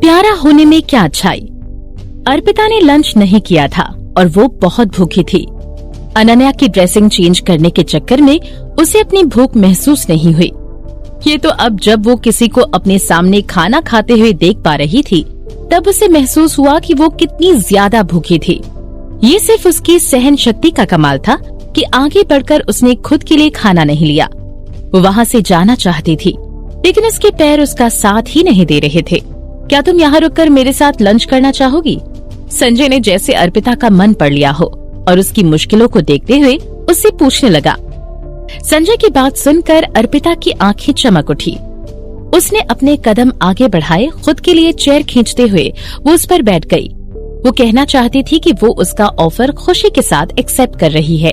प्यारा होने में क्या अच्छाई। अर्पिता ने लंच नहीं किया था और वो बहुत भूखी थी। अनन्या की ड्रेसिंग चेंज करने के चक्कर में उसे अपनी भूख महसूस नहीं हुई। ये तो अब जब वो किसी को अपने सामने खाना खाते हुए देख पा रही थी तब उसे महसूस हुआ कि वो कितनी ज्यादा भूखी थी। ये सिर्फ उसकी सहन शक्ति का कमाल था कि आगे बढ़कर उसने खुद के लिए खाना नहीं लिया। वो वहाँ से जाना चाहती थी लेकिन उसके पैर उसका साथ ही नहीं दे रहे थे। क्या तुम यहाँ रुककर मेरे साथ लंच करना चाहोगी? संजय ने जैसे अर्पिता का मन पढ़ लिया हो और उसकी मुश्किलों को देखते हुए उससे पूछने लगा। संजय की बात सुनकर अर्पिता की आंखें चमक उठी। उसने अपने कदम आगे बढ़ाए, खुद के लिए चेयर खींचते हुए वो उस पर बैठ गई। वो कहना चाहती थी कि वो उसका ऑफर खुशी के साथ एक्सेप्ट कर रही है,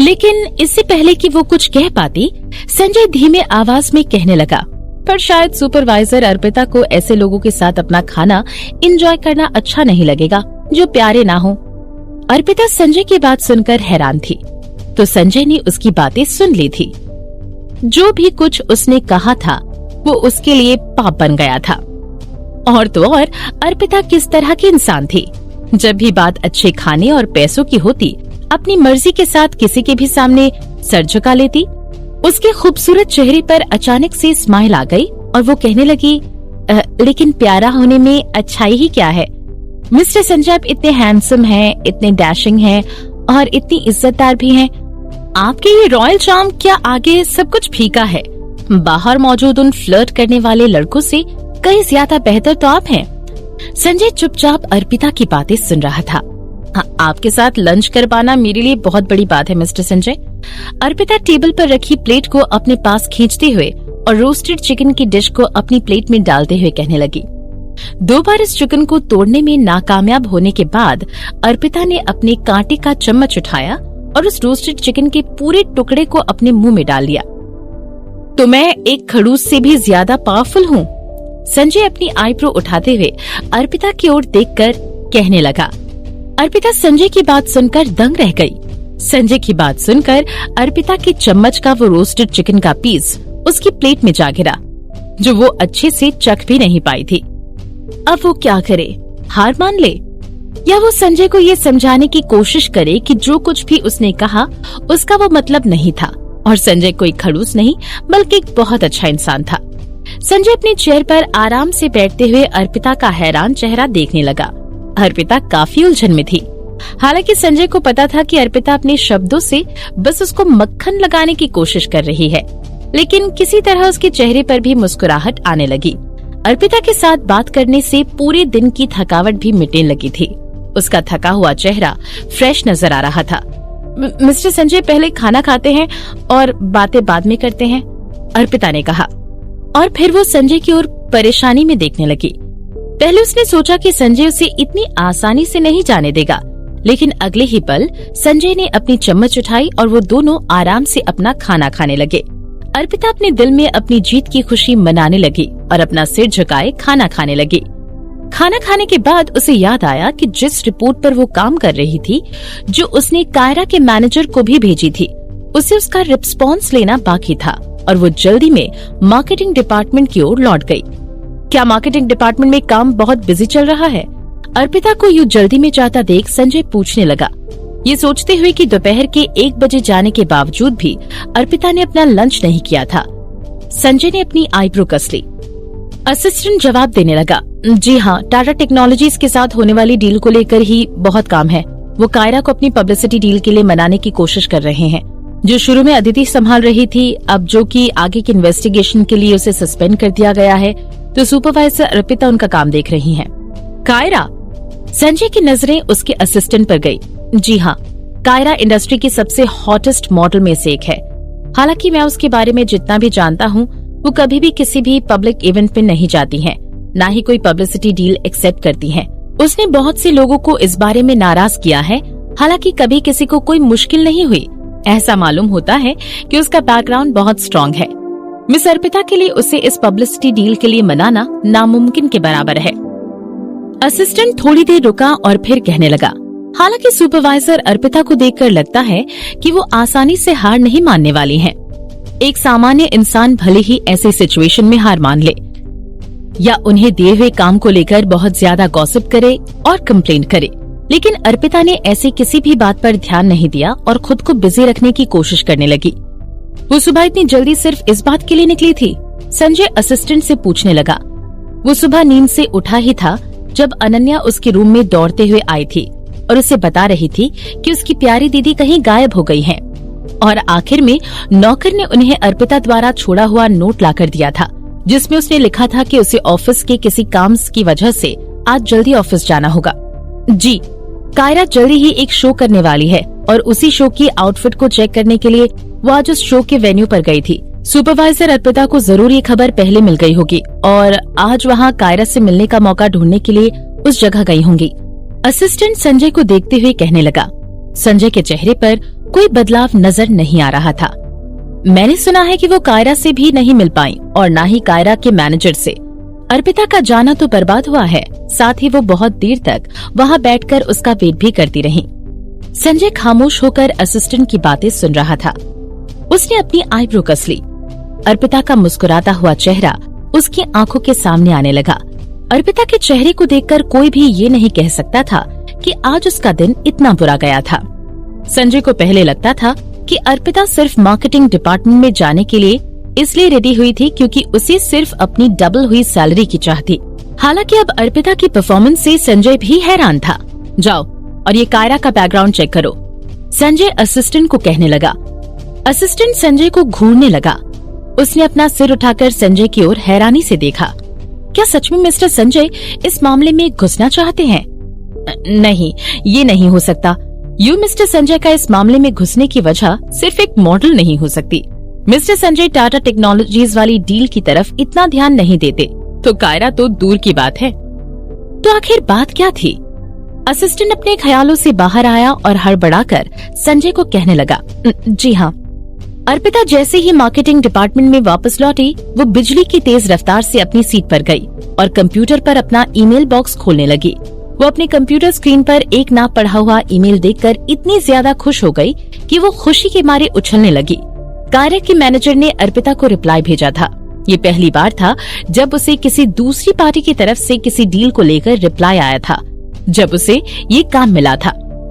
लेकिन इससे पहले कि वो कुछ कह पाती, संजय धीमे आवाज में कहने लगा, पर शायद सुपरवाइजर अर्पिता को ऐसे लोगों के साथ अपना खाना एंजॉय करना अच्छा नहीं लगेगा जो प्यारे ना हो। अर्पिता संजय की बात सुनकर हैरान थी, तो संजय ने उसकी बातें सुन ली थी। जो भी कुछ उसने कहा था वो उसके लिए पाप बन गया था। और तो और अर्पिता किस तरह की इंसान थी। जब भी बात अच्छे खाने और पैसों की होती, अपनी मर्जी के साथ किसी के भी सामने सर झुका लेती। उसके खूबसूरत चेहरे पर अचानक से स्माइल आ गई और वो कहने लगी, लेकिन प्यारा होने में अच्छाई ही क्या है? मिस्टर संजय आप इतने हैंडसम हैं, इतने डैशिंग हैं और इतनी इज्जतदार भी हैं। आपके ये रॉयल चार्म क्या आगे सब कुछ फीका है? बाहर मौजूद उन फ्लर्ट करने वाले लड़कों से कहीं ज्यादा बेहतर तो आप हैं। संजय चुपचाप अर्पिता की बातें सुन रहा था। आपके साथ लंच कर पाना मेरे लिए बहुत बड़ी बात है मिस्टर संजय। अर्पिता टेबल पर रखी प्लेट को अपने पास खींचते हुए और रोस्टेड चिकन की डिश को अपनी प्लेट में डालते हुए कहने लगी। 2 बार इस चिकन को तोड़ने में नाकामयाब होने के बाद अर्पिता ने अपने कांटे का चम्मच उठाया और उस रोस्टेड चिकन के पूरे टुकड़े को अपने मुंह में डाल लिया। तो मैं एक खड़ूस से भी ज्यादा पावरफुल हूँ? संजय अपनी आईब्रो उठाते हुए अर्पिता की ओर देखकर कहने लगा। अर्पिता संजय की बात सुनकर दंग रह गई। संजय की बात सुनकर अर्पिता के चम्मच का वो रोस्टेड चिकन का पीस उसकी प्लेट में जा गिरा, जो वो अच्छे से चख भी नहीं पाई थी। अब वो क्या करे? हार मान ले या वो संजय को ये समझाने की कोशिश करे कि जो कुछ भी उसने कहा उसका वो मतलब नहीं था और संजय कोई खड़ूस नहीं बल्कि एक बहुत अच्छा इंसान था। संजय अपनी चेयर पर आराम से बैठते हुए अर्पिता का हैरान चेहरा देखने लगा। अर्पिता काफी उलझन में थी। हालांकि संजय को पता था कि अर्पिता अपने शब्दों से बस उसको मक्खन लगाने की कोशिश कर रही है, लेकिन किसी तरह उसके चेहरे पर भी मुस्कुराहट आने लगी। अर्पिता के साथ बात करने से पूरे दिन की थकावट भी मिटने लगी थी। उसका थका हुआ चेहरा फ्रेश नजर आ रहा था। मिस्टर संजय पहले खाना खाते हैं और बातें बाद में करते हैं, अर्पिता ने कहा और फिर वो संजय की ओर परेशानी में देखने लगी। पहले उसने सोचा कि संजय उसे इतनी आसानी से नहीं जाने देगा, लेकिन अगले ही पल संजय ने अपनी चम्मच उठाई और वो दोनों आराम से अपना खाना खाने लगे। अर्पिता अपने दिल में अपनी जीत की खुशी मनाने लगी और अपना सिर झुकाए खाना खाने लगी। खाना खाने के बाद उसे याद आया कि जिस रिपोर्ट पर वो काम कर रही थी, जो उसने कायरा के मैनेजर को भी भेजी थी, उसे उसका रिस्पॉन्स लेना बाकी था और वो जल्दी में मार्केटिंग डिपार्टमेंट की ओर लौट गई। क्या मार्केटिंग डिपार्टमेंट में काम बहुत बिजी चल रहा है? अर्पिता को यूँ जल्दी में जाता देख संजय पूछने लगा, ये सोचते हुए कि दोपहर के 1 बजे जाने के बावजूद भी अर्पिता ने अपना लंच नहीं किया था। संजय ने अपनी आईब्रो कस ली। असिस्टेंट जवाब देने लगा, जी हाँ, टाटा टेक्नोलॉजीज के साथ होने वाली डील को लेकर ही बहुत काम है। वो कायरा को अपनी पब्लिसिटी डील के लिए मनाने की कोशिश कर रहे हैं। जो शुरू में अदिति संभाल रही थी, अब जो कि आगे की इन्वेस्टिगेशन के लिए उसे सस्पेंड कर दिया गया है, तो सुपरवाइजर अर्पिता उनका काम देख रही हैं। कायरा? संजय की नजरें उसके असिस्टेंट पर गई। जी हाँ, कायरा इंडस्ट्री की सबसे हॉटेस्ट मॉडल में से एक है। हालांकि मैं उसके बारे में जितना भी जानता हूँ, वो कभी भी किसी भी पब्लिक इवेंट में नहीं जाती हैं, ना ही कोई पब्लिसिटी डील एक्सेप्ट करती हैं। उसने बहुत से लोगों को इस बारे में नाराज किया है, हालांकि कभी किसी को कोई मुश्किल नहीं हुई। ऐसा मालूम होता है कि उसका बैकग्राउंड बहुत स्ट्रॉन्ग है। मिस अर्पिता के लिए उसे इस पब्लिसिटी डील के लिए मनाना नामुमकिन के बराबर है। असिस्टेंट थोड़ी देर रुका और फिर कहने लगा, हालांकि सुपरवाइजर अर्पिता को देखकर लगता है कि वो आसानी से हार नहीं मानने वाली हैं। एक सामान्य इंसान भले ही ऐसे सिचुएशन में हार मान ले, या उन्हें दिए हुए काम को लेकर बहुत ज्यादा गॉसिप करे और कंप्लेंट करे। लेकिन अर्पिता ने ऐसी किसी भी बात पर ध्यान नहीं दिया और खुद को बिजी रखने की कोशिश करने लगी। वो सुबह इतनी जल्दी सिर्फ इस बात के लिए निकली थी? संजय असिस्टेंट से पूछने लगा। वो सुबह नींद से उठा ही था जब अनन्या उसके रूम में दौड़ते हुए आई थी और उसे बता रही थी कि उसकी प्यारी दीदी कहीं गायब हो गई हैं। और आखिर में नौकर ने उन्हें अर्पिता द्वारा छोड़ा हुआ नोट लाकर दिया था, जिसमें उसने लिखा था कि उसे ऑफिस के किसी काम की वजह से आज जल्दी ऑफिस जाना होगा। जी, कायरा जल्दी ही एक शो करने वाली है और उसी शो की आउटफिट को चेक करने के लिए वो आज उस शो के वेन्यू पर गई थी। सुपरवाइजर अर्पिता को जरूर ये खबर पहले मिल गई होगी और आज वहाँ कायरा से मिलने का मौका ढूंढने के लिए उस जगह गई होंगी। असिस्टेंट संजय को देखते हुए कहने लगा। संजय के चेहरे पर कोई बदलाव नजर नहीं आ रहा था। मैंने सुना है कि वो कायरा से भी नहीं मिल पाई और ना ही कायरा के मैनेजर से। अर्पिता का जाना तो बर्बाद हुआ है, साथ ही वो बहुत देर तक वहाँ बैठकर उसका वेट भी करती रही। संजय खामोश होकर असिस्टेंट की बातें सुन रहा था। उसने अपनी आईब्रो कस ली। अर्पिता का मुस्कुराता हुआ चेहरा उसकी आंखों के सामने आने लगा। अर्पिता के चेहरे को देखकर कोई भी ये नहीं कह सकता था कि आज उसका दिन इतना बुरा गया था। संजय को पहले लगता था कि अर्पिता सिर्फ मार्केटिंग डिपार्टमेंट में जाने के लिए इसलिए रेडी हुई थी क्योंकि उसे सिर्फ अपनी डबल हुई सैलरी की चाह थी। हालांकि अब अर्पिता की परफॉर्मेंस से संजय भी हैरान था। जाओ और ये कायरा का बैकग्राउंड चेक करो, संजय असिस्टेंट को कहने लगा। असिस्टेंट संजय को घूरने लगा। उसने अपना सिर उठाकर संजय की ओर हैरानी से देखा। क्या सच में मिस्टर संजय इस मामले में घुसना चाहते हैं? नहीं, ये नहीं हो सकता। मिस्टर संजय का इस मामले में घुसने की वजह सिर्फ एक मॉडल नहीं हो सकती। मिस्टर संजय टाटा टेक्नोलॉजीज वाली डील की तरफ इतना ध्यान नहीं देते, तो कायरा तो दूर की बात है। तो आखिर बात क्या थी? असिस्टेंट अपने ख्यालों से बाहर आया और हड़बड़ाकर संजय को कहने लगा। जी हाँ। अर्पिता जैसे ही मार्केटिंग डिपार्टमेंट में वापस लौटी, वो बिजली की तेज रफ्तार से अपनी सीट पर गई और कंप्यूटर पर अपना ईमेल बॉक्स खोलने लगी। वो अपने कंप्यूटर स्क्रीन पर एक ना पढ़ा हुआ ईमेल देखकर इतनी ज्यादा खुश हो गई कि वो खुशी के मारे उछलने लगी। कायरा के मैनेजर ने अर्पिता को रिप्लाई भेजा था। ये पहली बार था जब उसे किसी दूसरी पार्टी की तरफ से किसी डील को लेकर रिप्लाई आया था। जब उसे ये काम मिला था,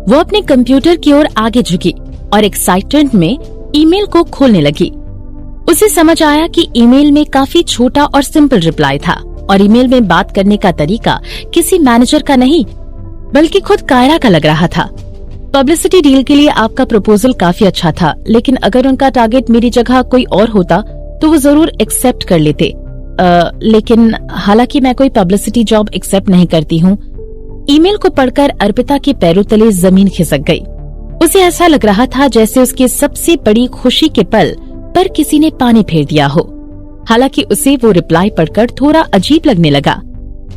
वो अपने कंप्यूटर की ओर आगे झुकी और एक्साइटमेंट में ईमेल को खोलने लगी। उसे समझ आया कि ईमेल में काफी छोटा और सिंपल रिप्लाई था और ईमेल में बात करने का तरीका किसी मैनेजर का नहीं बल्कि खुद कायरा का लग रहा था। पब्लिसिटी डील के लिए आपका प्रपोजल काफी अच्छा था, लेकिन अगर उनका टारगेट मेरी जगह कोई और होता तो वो जरूर एक्सेप्ट कर लेते। लेकिन हालांकि मैं कोई पब्लिसिटी जॉब एक्सेप्ट नहीं करती हूँ। ईमेल को पढ़कर अर्पिता के पैरों तले जमीन खिसक गई। उसे ऐसा लग रहा था जैसे उसकी सबसे बड़ी खुशी के पल पर किसी ने पानी फेर दिया हो। हालांकि उसे वो रिप्लाई पढ़कर थोड़ा अजीब लगने लगा।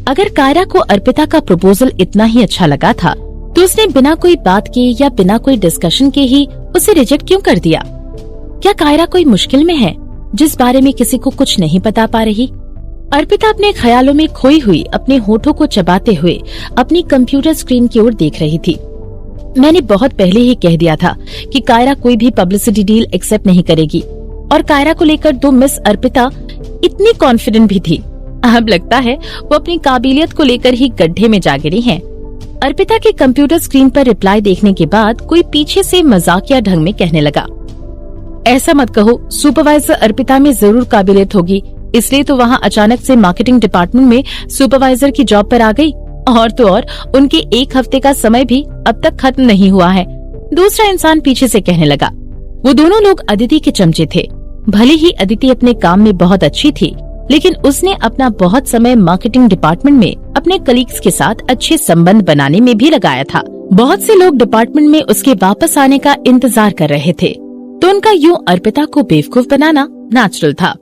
अगर कायरा को अर्पिता का प्रपोजल इतना ही अच्छा लगा था तो उसने बिना कोई बात के या बिना कोई डिस्कशन के ही उसे रिजेक्ट क्यों कर दिया? क्या कायरा कोई मुश्किल में है जिस बारे में किसी को कुछ नहीं बता पा रही? अर्पिता अपने ख्यालों में खोई हुई अपने होठों को चबाते हुए अपनी कंप्यूटर स्क्रीन की ओर देख रही थी। मैंने बहुत पहले ही कह दिया था कि कायरा कोई भी पब्लिसिटी डील एक्सेप्ट नहीं करेगी और कायरा को लेकर तो मिस अर्पिता इतनी कॉन्फिडेंट भी थी। अब लगता है वो अपनी काबिलियत को लेकर ही गड्ढे में जा गिरी हैं। अर्पिता के कंप्यूटर स्क्रीन पर रिप्लाई देखने के बाद कोई पीछे से मजाकिया ढंग में कहने लगा, ऐसा मत कहो, सुपरवाइजर अर्पिता में जरूर काबिलियत होगी, इसलिए तो वहाँ अचानक से मार्केटिंग डिपार्टमेंट में सुपरवाइजर की जॉब पर आ गई। और तो और उनके एक हफ्ते का समय भी अब तक खत्म नहीं हुआ है। दूसरा इंसान पीछे से कहने लगा। वो दोनों लोग अदिति के चमचे थे। भले ही अदिति अपने काम में बहुत अच्छी थी, लेकिन उसने अपना बहुत समय मार्केटिंग डिपार्टमेंट में अपने कलीग्स के साथ अच्छे संबंध बनाने में भी लगाया था। बहुत से लोग डिपार्टमेंट में उसके वापस आने का इंतजार कर रहे थे, तो उनका यूं अर्पिता को बेवकूफ बनाना नेचुरल था।